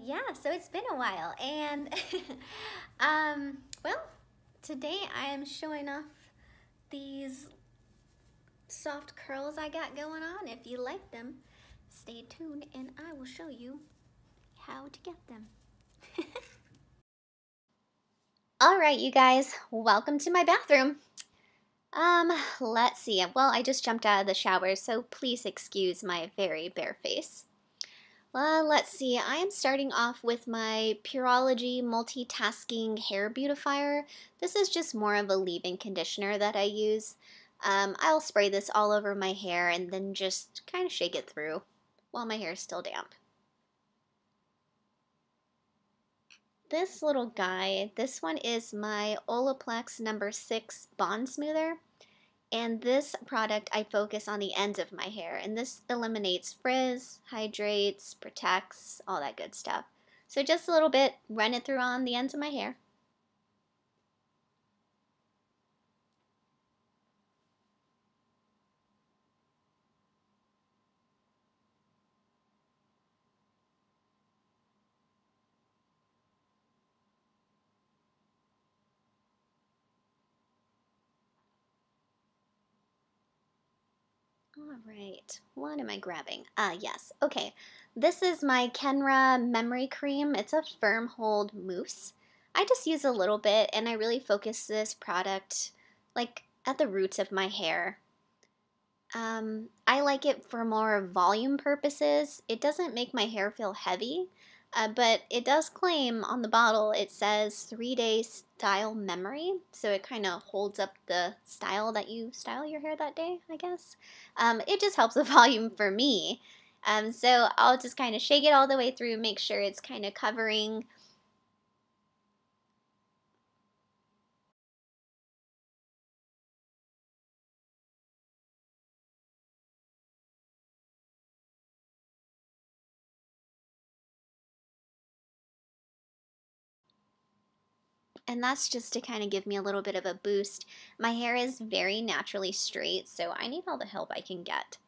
Yeah, so it's been a while, and well, today I am showing off these soft curls I got going on. If you like them, stay tuned and I will show you how to get them. All right, you guys, welcome to my bathroom. Let's see. Well, I just jumped out of the shower, so please excuse my very bare face. Let's see. I am starting off with my Pureology Multitasking Hair Beautifier. This is just more of a leave-in conditioner that I use. I'll spray this all over my hair and then just kind of shake it through while my hair is still damp. This little guy, this one is my Olaplex No. 6 Bond Smoother. And this product, I focus on the ends of my hair, and this eliminates frizz, hydrates, protects, all that good stuff. So just a little bit, run it through on the ends of my hair. All right, what am I grabbing? Yes, okay. This is my Kenra Memory Creme. It's a firm hold mousse. I just use a little bit, and I really focus this product like at the roots of my hair. I like it for more volume purposes. It doesn't make my hair feel heavy, but it does claim on the bottle, it says 3-day style memory. So it kind of holds up the style that you style your hair that day, I guess. It just helps with volume for me. So I'll just kind of shake it all the way through, make sure it's kind of covering. And that's just to kind of give me a little bit of a boost. My hair is very naturally straight, so I need all the help I can get.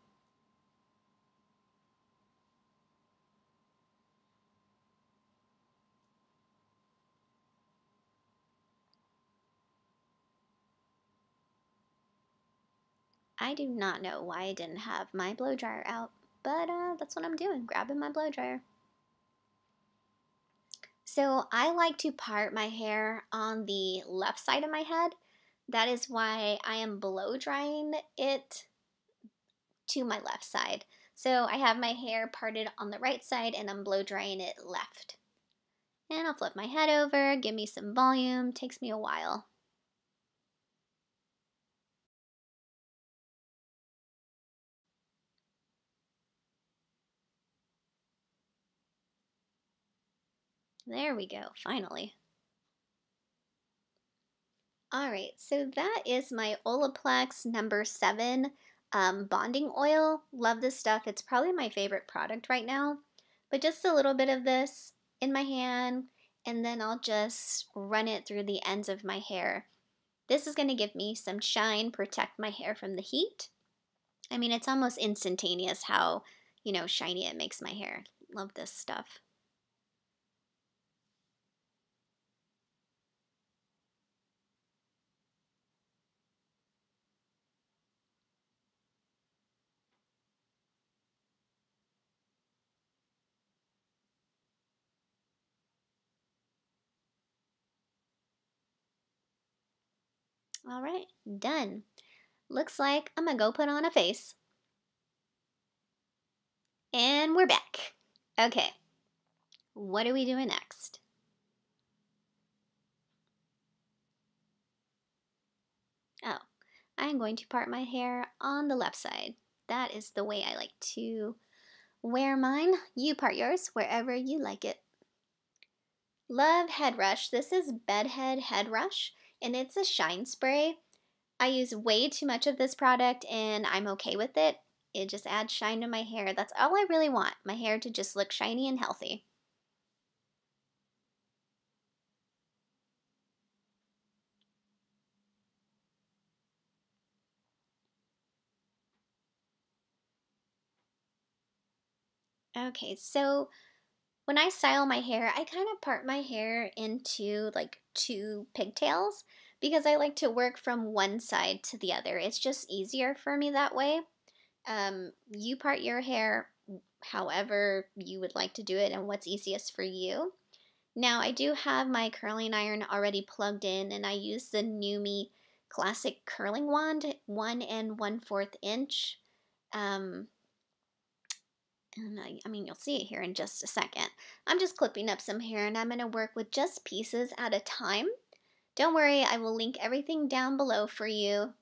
I do not know why I didn't have my blow dryer out, but that's what I'm doing, grabbing my blow dryer. So I like to part my hair on the left side of my head. That is why I am blow drying it to my left side. So I have my hair parted on the right side and I'm blow drying it left. And I'll flip my head over, give me some volume, takes me a while. There we go, finally. All right, so that is my Olaplex No. 7 Bonding Oil. Love this stuff. It's probably my favorite product right now. But just a little bit of this in my hand, and then I'll just run it through the ends of my hair. This is going to give me some shine, protect my hair from the heat. I mean, it's almost instantaneous how, shiny it makes my hair. Love this stuff. All right, done. Looks like I'm going to go put on a face. And we're back. Okay, what are we doing next? Oh, I'm going to part my hair on the left side. That is the way I like to wear mine. You part yours wherever you like it. Love Headrush. This is Bedhead Headrush, and it's a shine spray. I use way too much of this product, and I'm okay with it. It just adds shine to my hair. That's all I really want, my hair to just look shiny and healthy. Okay, so When I style my hair, I kind of part my hair into like two pigtails because I like to work from one side to the other. It's just easier for me that way. You part your hair however you would like to do it and what's easiest for you. Now, I do have my curling iron already plugged in, and I use the NuMe Classic Curling Wand, 1 1/4 inch. Um, and I mean, you'll see it here in just a second. I'm just clipping up some hair, and I'm going to work with just pieces at a time. Don't worry, I will link everything down below for you.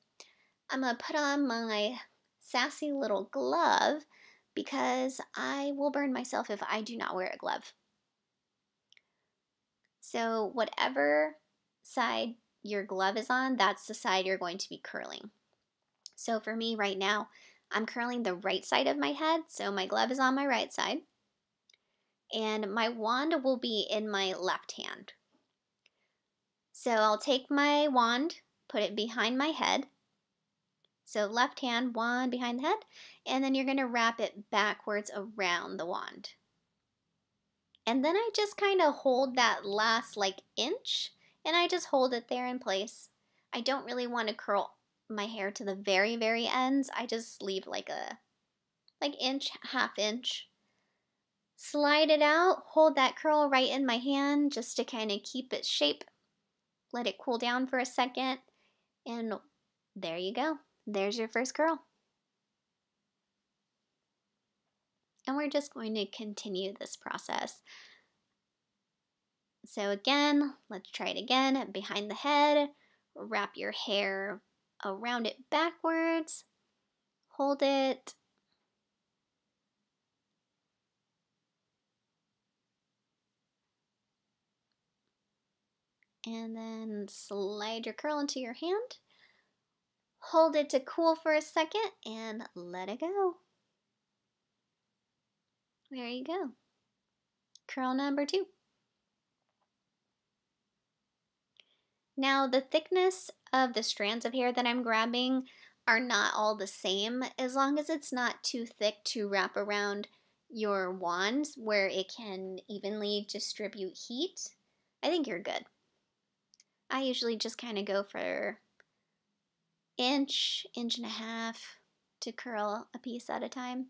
I'm going to put on my sassy little glove because I will burn myself if I do not wear a glove. So whatever side your glove is on, that's the side you're going to be curling. So for me right now, I'm curling the right side of my head, so my glove is on my right side, and my wand will be in my left hand. So I'll take my wand, put it behind my head, so left hand, wand behind the head, and then you're going to wrap it backwards around the wand. And then I just kind of hold that last like inch, and I just hold it there in place. I don't really want to curl my hair to the very, very ends. I just leave like a inch, half inch. Slide it out, hold that curl right in my hand just to kind of keep its shape. Let it cool down for a second, and there you go. There's your first curl. And we're just going to continue this process. So again, let's try it again. Behind the head, wrap your hair around it backwards, hold it, and then slide your curl into your hand. Hold it to cool for a second and let it go. There you go. Curl number 2. Now the thickness of the strands of hair that I'm grabbing are not all the same, as long as it's not too thick to wrap around your wand where it can evenly distribute heat. I think you're good. I usually just kind of go for inch, inch and a half to curl a piece at a time.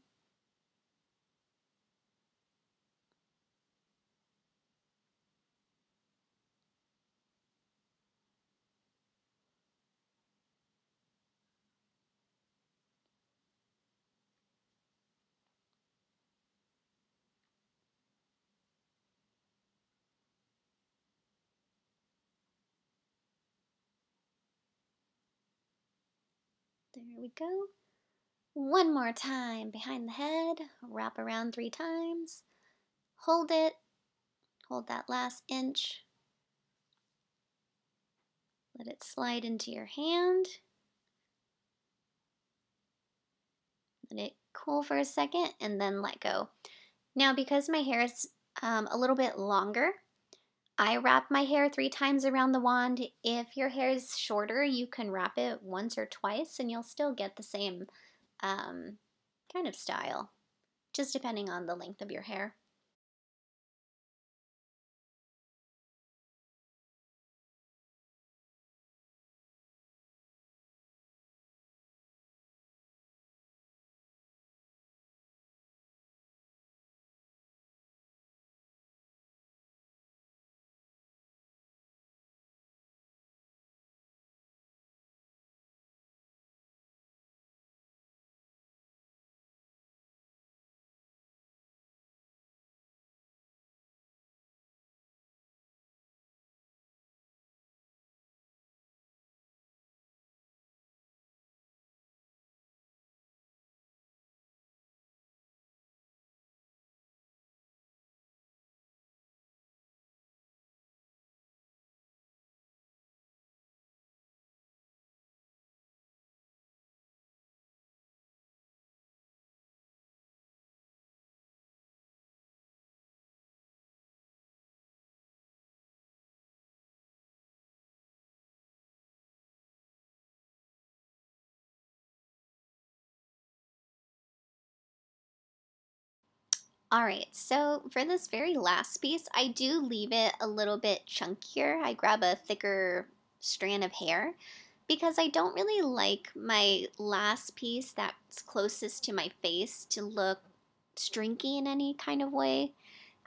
There we go. One more time behind the head, wrap around 3 times, hold it, hold that last inch, let it slide into your hand, let it cool for a second, and then let go. Now because my hair is a little bit longer, I wrap my hair 3 times around the wand. If your hair is shorter, you can wrap it once or twice and you'll still get the same kind of style, just depending on the length of your hair. Alright, so for this very last piece, I do leave it a little bit chunkier. I grab a thicker strand of hair because I don't really like my last piece that's closest to my face to look stringy in any kind of way.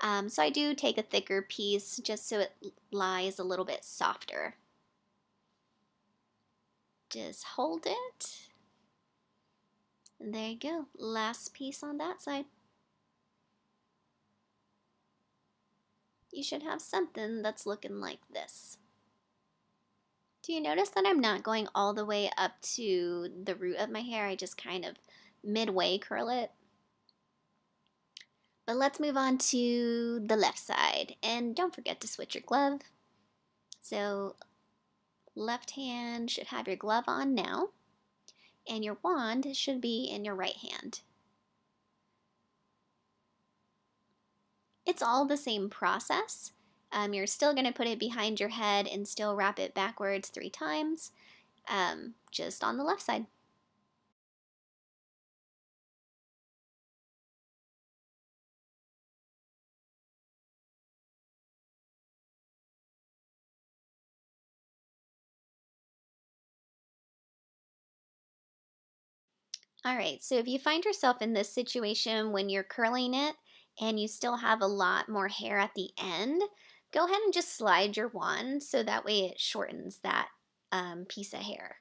So I do take a thicker piece just so it lies a little bit softer. Just hold it. And there you go. Last piece on that side. You should have something that's looking like this. Do you notice that I'm not going all the way up to the root of my hair? I just kind of midway curl it. But let's move on to the left side. And don't forget to switch your glove. So left hand should have your glove on now. And your wand should be in your right hand. It's all the same process. You're still going to put it behind your head and still wrap it backwards 3 times, just on the left side. Alright, so if you find yourself in this situation when you're curling it and you still have a lot more hair at the end, go ahead and just slide your wand so that way it shortens that piece of hair.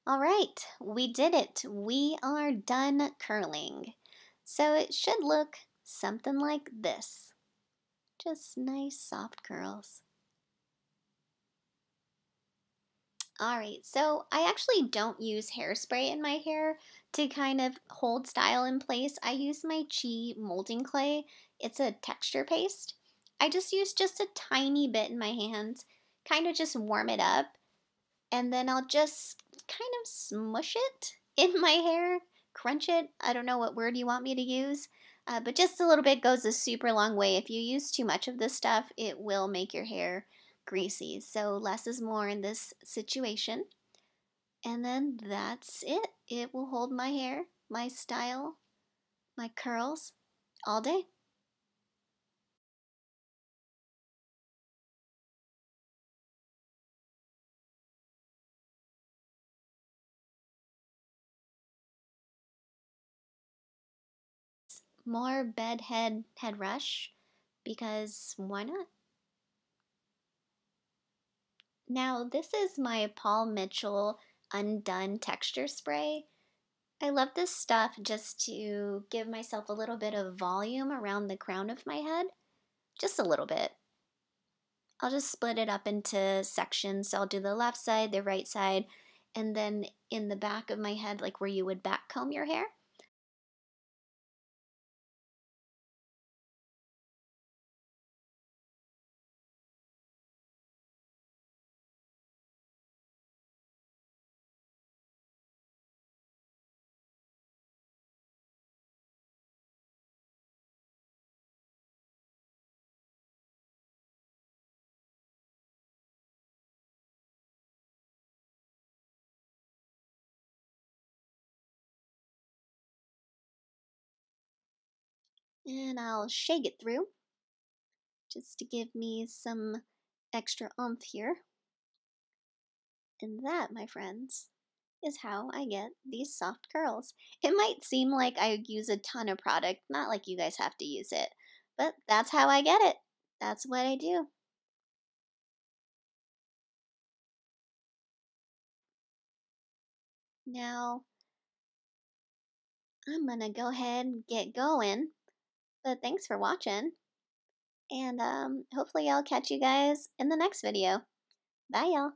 Alright, we did it. We are done curling. So it should look something like this. Just nice soft curls. Alright, so I actually don't use hairspray in my hair to kind of hold style in place. I use my Chi molding clay. It's a texture paste. I just use just a tiny bit in my hands, kind of just warm it up, and then I'll just kind of smush it in my hair, crunch it. I don't know what word you want me to use, but just a little bit goes a super long way. If you use too much of this stuff, it will make your hair greasy. So less is more in this situation. And then that's it. It will hold my hair, my style, my curls all day. More head rush because why not? Now this is my Paul Mitchell Undone texture spray. I love this stuff just to give myself a little bit of volume around the crown of my head. Just a little bit. I'll just split it up into sections. So I'll do the left side, the right side, and then in the back of my head, like where you would back comb your hair. And I'll shake it through just to give me some extra oomph here. And that, my friends, is how I get these soft curls. It might seem like I use a ton of product, not like you guys have to use it, but that's how I get it. That's what I do. Now, I'm gonna go ahead and get going, But thanks for watching. And hopefully I'll catch you guys in the next video. Bye, y'all.